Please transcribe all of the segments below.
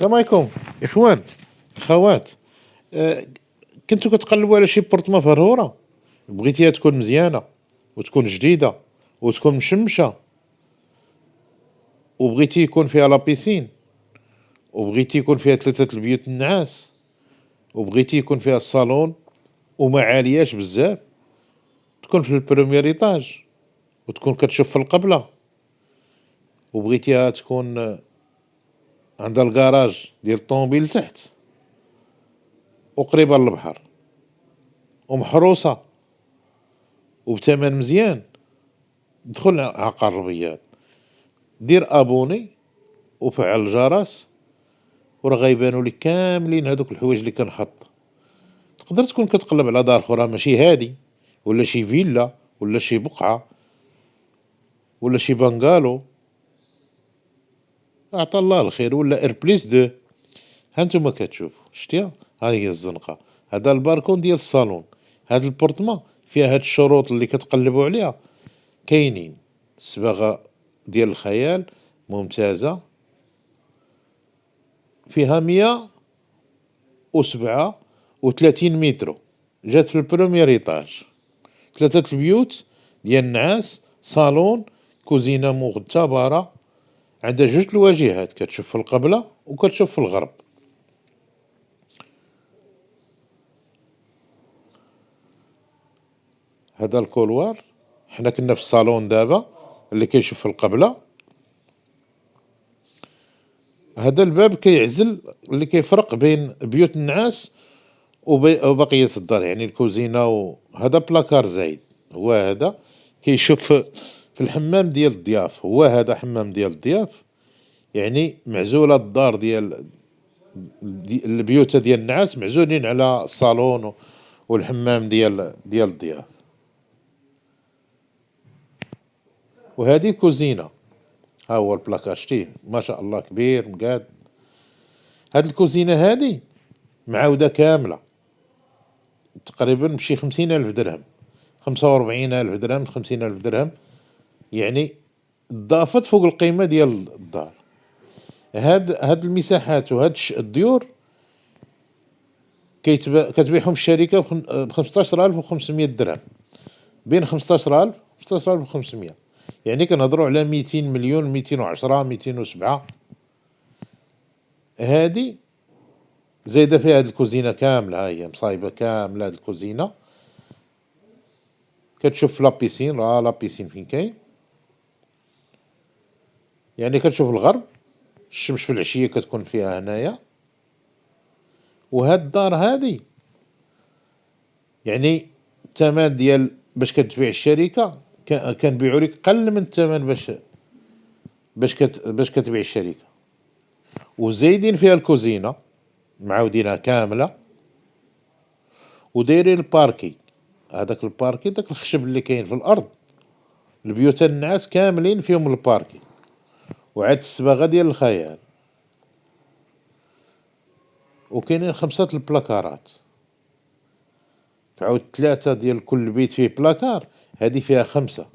السلام عليكم اخوان اخوات. آه، كنتو كتقلبوا على شي بورتما فرهوره، بغيتيها تكون مزيانه وتكون جديده وتكون مشمشه، وبغيتي يكون فيها لابيسين، وبغيتي يكون فيها ثلاثه البيوت النعاس، وبغيتي يكون فيها الصالون وما عالياش بزاف، تكون في البروميير ايطاج وتكون كتشوف في القبله، وبغيتيها تكون عندها الكراج ديال الطوموبيل تحت وقريبه للبحر ومحروسه وبثمن مزيان، دخل عقار الربيات، دير ابوني وفعل الجرس، وراه غيبانوا لك كاملين هذوك الحوايج اللي كنحط. تقدر تكون كتقلب على دار اخرى ماشي هادي، ولا شي فيلا، ولا شي بقعه، ولا شي بنغالو، اعطى الله الخير، ولا ار بليس دو. هانتوما كتشوفوا شتيها، ها هي الزنقه، هذا الباركون ديال الصالون، هاد البورتمان فيها هاد الشروط اللي كتقلبوا عليها كاينين. الصباغه ديال الخيال ممتازه، فيها 137 متر، جات في البروميير ايطاج، ثلاثة البيوت ديال النعاس، صالون، كوزينة مغتبرة، عندها جوج الواجهات، كتشوف في القبلة وكتشوف في الغرب. هذا الكولوار، حنا كنا في الصالون دابا اللي كيشوف في القبلة. هذا الباب كيعزل اللي كيفرق بين بيوت النعاس وبقية الدار، يعني الكوزينة، وهذا بلاكار زايد، هو هذا كيشوف في الحمام ديال الضياف، هو هذا حمام ديال الضياف، يعني معزولة الدار ديال البيوت ديال النعاس معزولين على الصالون والحمام ديال الضياف. وهذه كوزينة، ها هو البلاكار شتيه ما شاء الله كبير مقاد. هاد الكوزينة هادي معاودة كاملة تقريبا بشي 50,000 درهم، 45,000 درهم، 50,000 درهم، يعني ضافت فوق القيمة ديال الدار. هاد المساحات وهاد الديور كتبيعهم الشركة ب 15,500 درهم، بين 15,000 15,500، يعني كنهضروا على 200 مليون، 210، 207. هادي زايدة فيها هاد الكوزينة كاملة، ها هي مصايبة كاملة هاد الكوزينة، كتشوف لابيسين، راه لابيسين فين كاين، يعني كتشوف الغرب، الشمس في العشية كتكون فيها هنايا. وهاد الدار هادي يعني الثمن ديال باش كتبيع الشركة كنبيعو لك قل من الثمن باش كتبيع الشركة، وزايدين فيها الكوزينة معاودينها كاملة، ودايرين الباركي، هذاك الباركي داك الخشب اللي كاين في الأرض، البيوت الناس كاملين فيهم الباركي، وعاد الصباغة ديال الخيال، وكاينين 5 البلاكارات، فعاود 3 ديال كل بيت فيه بلاكار، هادي فيها 5.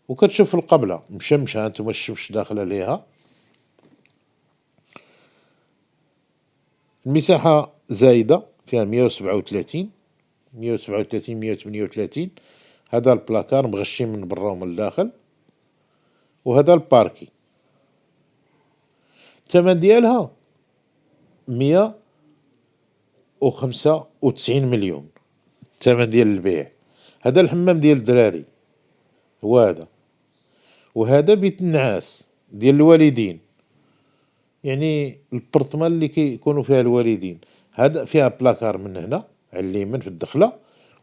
وكتشوف في القبلة مشمشة، هانتوما الشمس داخلة ليها. المساحة زايدة فيها 137، 137 138. هذا البلاكار مغشي من برا ومن الداخل، وهذا الباركي الثمن ديالها 195 مليون، الثمن ديال البيع. هذا الحمام ديال الدراري هو هذا، وهذا بيت النعاس ديال الوالدين، يعني البرطمان اللي كيكونوا فيها الوالدين. هذا فيها بلاكار من هنا على اليمين في الدخله،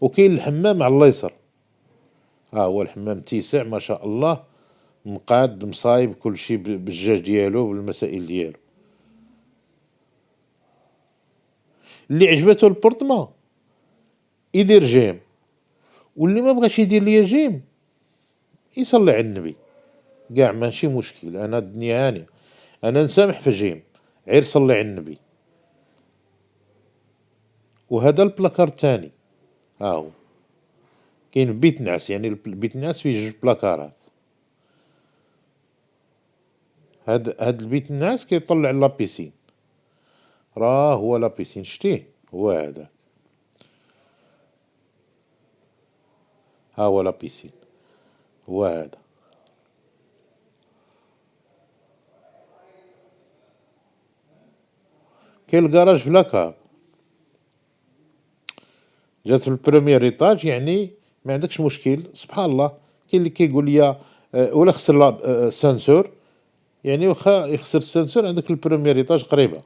وكاين الحمام على اليسار، ها هو الحمام اتساع ما شاء الله، مقاد مصايب كلشي بالجاج ديالو بالمسائل ديالو. اللي عجبته البورتمان يدير جيم، واللي ما بغاش يدير ليا جيم يصلي على النبي، كاع ماشي مشكل، انا الدنيا هانيه، انا نسامح في جيم، غير صلي على النبي. وهذا البلاكار الثاني، ها هو كاين بيت نعاس، يعني البيت نعاس فيه 2 بلاكارات. هاد البيت النعاس كيطلع لابيسين، راه هو لابيسين شتيه هو هذا، ها هو لابيسين هو هذا. كاين الكراج بلا كاب، جات في البروميير ايطاج، يعني ما عندكش مشكل. سبحان الله، كاين اللي كيقول لي ولا خسر السانسور، يعني واخا يخسر السانسور عندك البروميير ايطاج قريبة،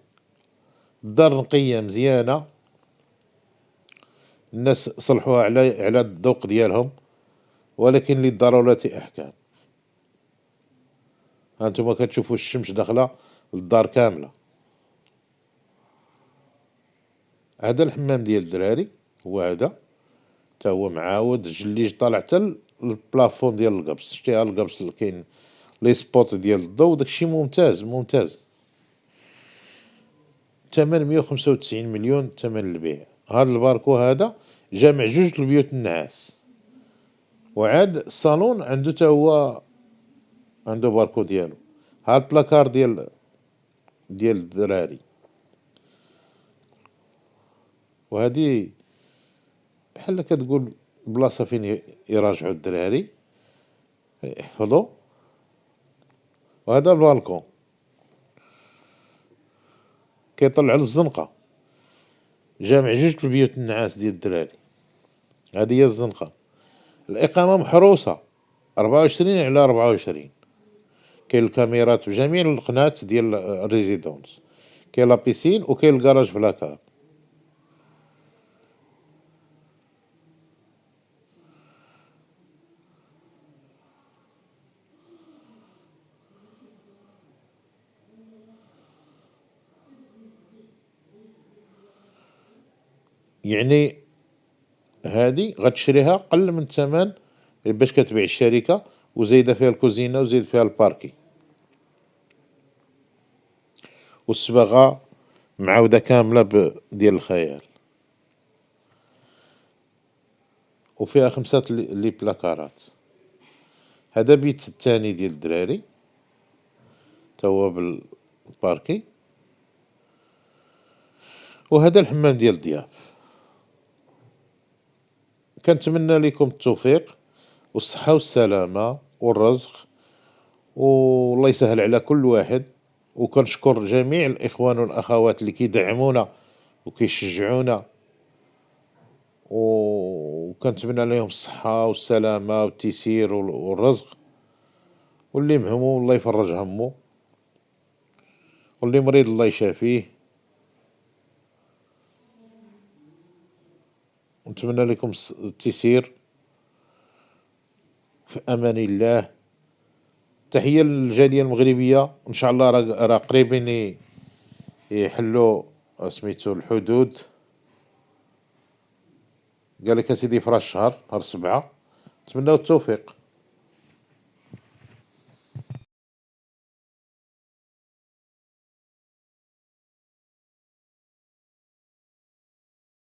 الدار نقية مزيانة، الناس صلحوها على الذوق ديالهم، ولكن للضرورة أحكام. هانتوما كتشوفوا الشمس داخلة للدار كاملة. هذا الحمام ديال الدراري هو هذا، تا هو معاود جليج طالع حتى البلافون ديال القبص، شتيها القبص اللي كاين لي سبوت ديال الضو، داكشي ممتاز ممتاز. 895 مليون ثمن البيع. هذا الباركو هذا جامع جوج البيوت النعاس، وعاد الصالون عنده تا هو عنده باركو ديالو. ها البلاكار ديال الدراري، وهذه بحال كتقول بلاصة فين يراجعوا الدراري يحفظوا. وهذا البالكون كيطلع للزنقة، جامع جوج البيوت النعاس ديال الدراري. هذه هي الزنقة. الإقامة محروسة 24/24. كاين الكاميرات في جميع القناة ديال الريزيدونس، كاين لابيسين وكاين الكراج بلاكار. يعني هذه غتشريها قل من الثمن باش كتبيع الشركة، وزايدة فيها الكوزينة وزايد فيها الباركي، والصباغة معاودة كاملة ديال الخيال، وفيها 5 لي بلاكارات. هذا بيت الثاني ديال الدراري تا هو بالباركي. وهذا الحمام ديال الضياف. كنتمنى لكم التوفيق والصحة والسلامة والرزق، والله يسهل على كل واحد. وكنشكر جميع الإخوان والأخوات اللي كيدعمونا وكيشجعونا، وكنتمنى لهم الصحة والسلامة والتيسير والرزق، واللي مهموم الله يفرج همه، واللي مريض الله يشافيه. ونتمنى لكم التيسير في أمان الله. تحية للجالية المغربية، وإن شاء الله راه قريبين يحلوا سميتو الحدود. قال لك اسيدي في راس الشهر، نهار 7. نتمناو التوفيق.